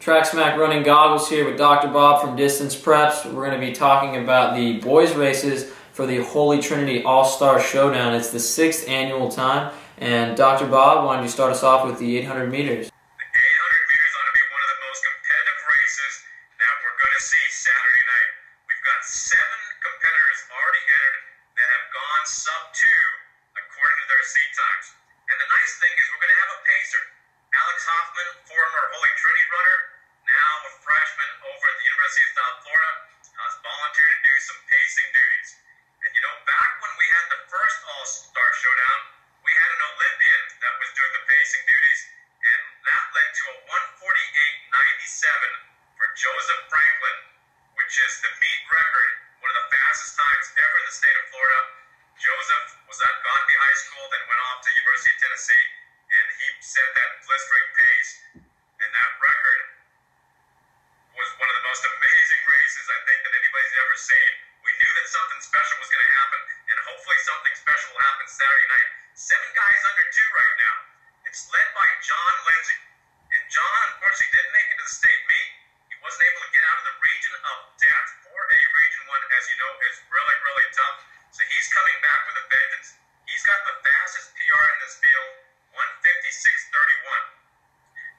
Track Smack Running Goggles here with Dr. Bob from Distance Preps. We're going to be talking about the boys races for the Holy Trinity All-Star Showdown. It's the 6th annual time. And Dr. Bob, why don't you start us off with the 800 meters? The 800 meters ought to be one of the most competitive races that we're going to see Saturday night. We've got 7 competitors already entered that have gone sub-2 according to their seat times. And the nice thing is we're going to have a pacer. Alex Hoffman, former Holy Trinity runner, now a freshman over at the University of South Florida, has volunteered to do some pacing duties. And you know, back when we had the first All-Star Showdown, we had an Olympian that was doing the pacing duties, and that led to a 1:48.97 for Joseph Franklin, which is the meet record, one of the fastest times ever in the state of Florida. Joseph was at Godby High School, then went off to the University of Tennessee, and he set that blistering pace, and that record was one of the most amazing races I think that anybody's ever seen. We knew that something special was going to happen, and hopefully something special will happen Saturday night. 7 guys under 2 right now. It's led by John Lindsay, and John unfortunately didn't make it to the state meet. He wasn't able to get out of the region of death. 4A Region 1, as you know, is really, really tough, so he's coming back with a vengeance. He's got the fastest PR in this field, 1:56.31.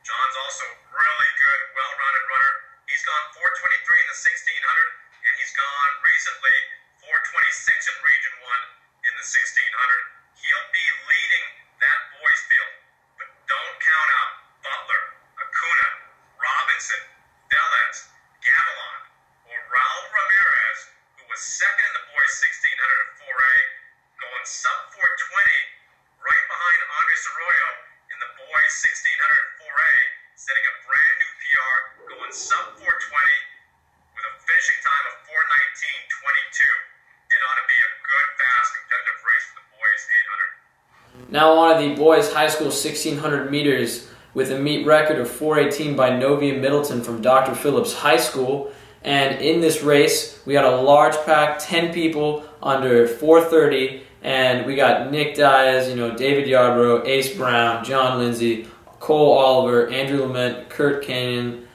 John's also a really good, well-rounded runner. He's gone 4:23 in the 1600, and he's gone recently 4:26 in Region 1 in the 1600. He'll be leading that boys field, but don't count out Butler, Acuna, Robinson, Velez, Gavilon, or Raul Ramirez, who was second in the boys 1600 at 4A, going sub 4:20, right behind Andres Arroyo in the boys 1600 at 4A, setting a brand new PR, going sub 4:20 with a finishing time of 4:19.22. It ought to be a good, fast, competitive race for the boys 800. Now on to the boys high school 1600 meters with a meet record of 4:18 by Novia Middleton from Dr. Phillips High School. And in this race, we got a large pack, 10 people under 4:30, and we got Nick Diaz, David Yarbrough, Ace Brown, John Lindsay, Cole Oliver, Andrew Lament, Kurt Canyon.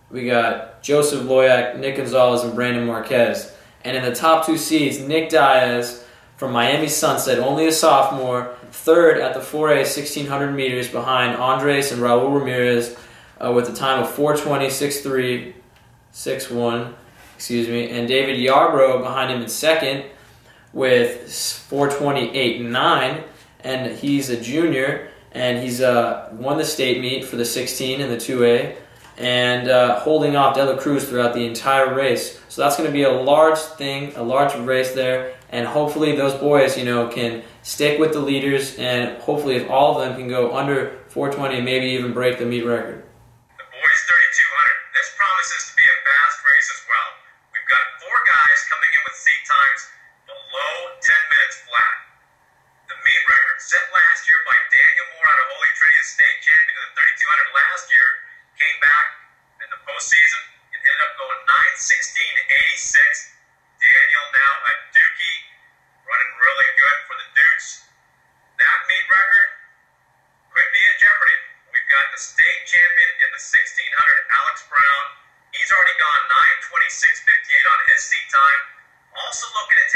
We got Joseph Loyak, Nick Gonzalez, and Brandon Marquez. And in the top 2 seeds, Nick Diaz from Miami Sunset, only a sophomore, 3rd at the 4A 1600 meters behind Andres and Raul Ramirez with a time of 4:20.63, 6:1, and David Yarbrough behind him in 2nd with 4:28.9, and he's a junior, and he's won the state meet for the 16 and the 2A, and holding off Dela Cruz throughout the entire race. So that's going to be a large thing, a large race there, and hopefully those boys, can stick with the leaders, and hopefully if all of them can go under 4:20, maybe even break the meet record. The boys 3200, this promises to be a fast race as well. We've got 4 guys coming in with seat times below 10 minutes flat. The meet record set last year by Daniel Moore out of Holy Trinity, state champion in the 3200 last year, came back in the postseason and ended up going 9:16.86. Daniel now at Dookie, running really good for the Dukes. That meet record could be in jeopardy. We've got the state champion in the 1600, Alex Brown. He's already gone 9:26.58 on his seat time. Also looking to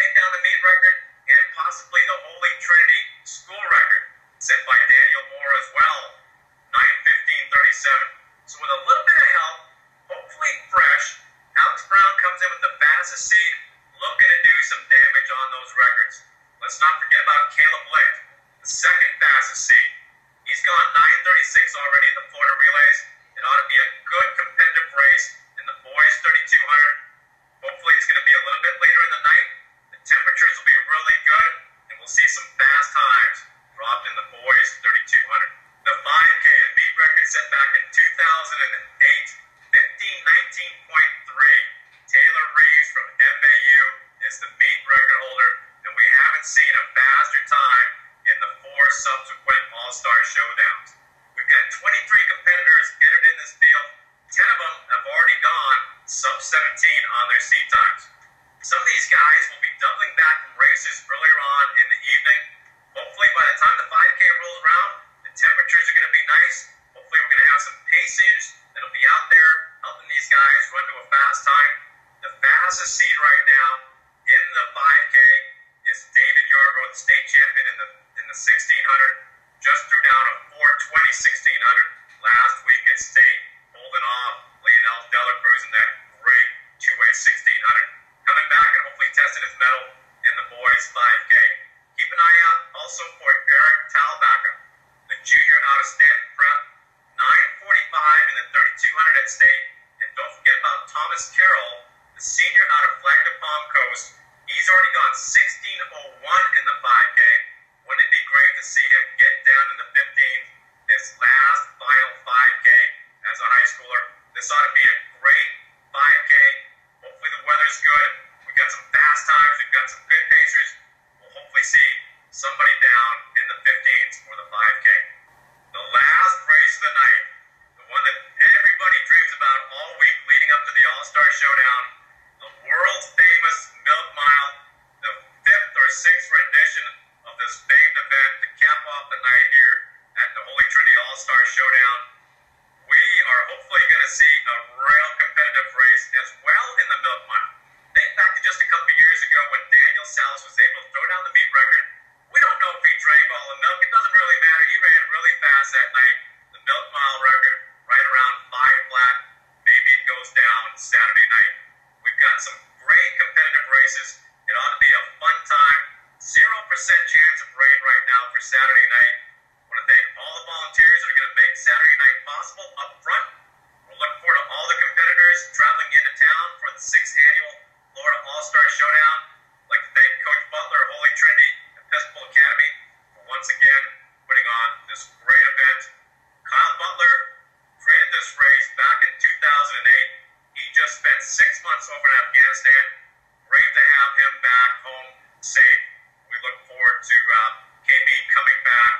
He's already gone 16:01 in the 5K. Wouldn't it be great to see him get down in the 15th, his last final 5K as a high schooler? This ought to be a great 5K. Hopefully the weather's good. We've got some fast times. We've got some good pacers. We'll hopefully see somebody down in the 15s for the 5K. The last race of the night, the one that everybody dreams about all week leading up to the All-Star Showdown, the world's famous Milk Mile, the 5th or 6th rendition of this famed event to cap off the night here at the Holy Trinity All-Star Showdown. We are hopefully going to see a real competitive race as well in the Milk Mile. Think back to just a couple of years ago when Daniel Salas was able to throw down the meet record. We don't know if he drank all the milk. It doesn't really matter. He ran really fast that night. The Milk Mile record right around 5 flat. Maybe it goes down Saturday night. We've got some great competitive races. It ought to be a fun time. 0% chance of rain right now for Saturday night. I want to thank all the volunteers that are going to make Saturday night possible up front. We're looking forward to all the competitors traveling into town for the 6th annual Florida All-Star Showdown. I'd like to thank Coach Butler, Holy Trinity Episcopal Academy, for once again putting on this great event. Kyle Butler created this race back in 2008. He just spent 6 months over in Afghanistan. Great to have him back home safe. We look forward to KB coming back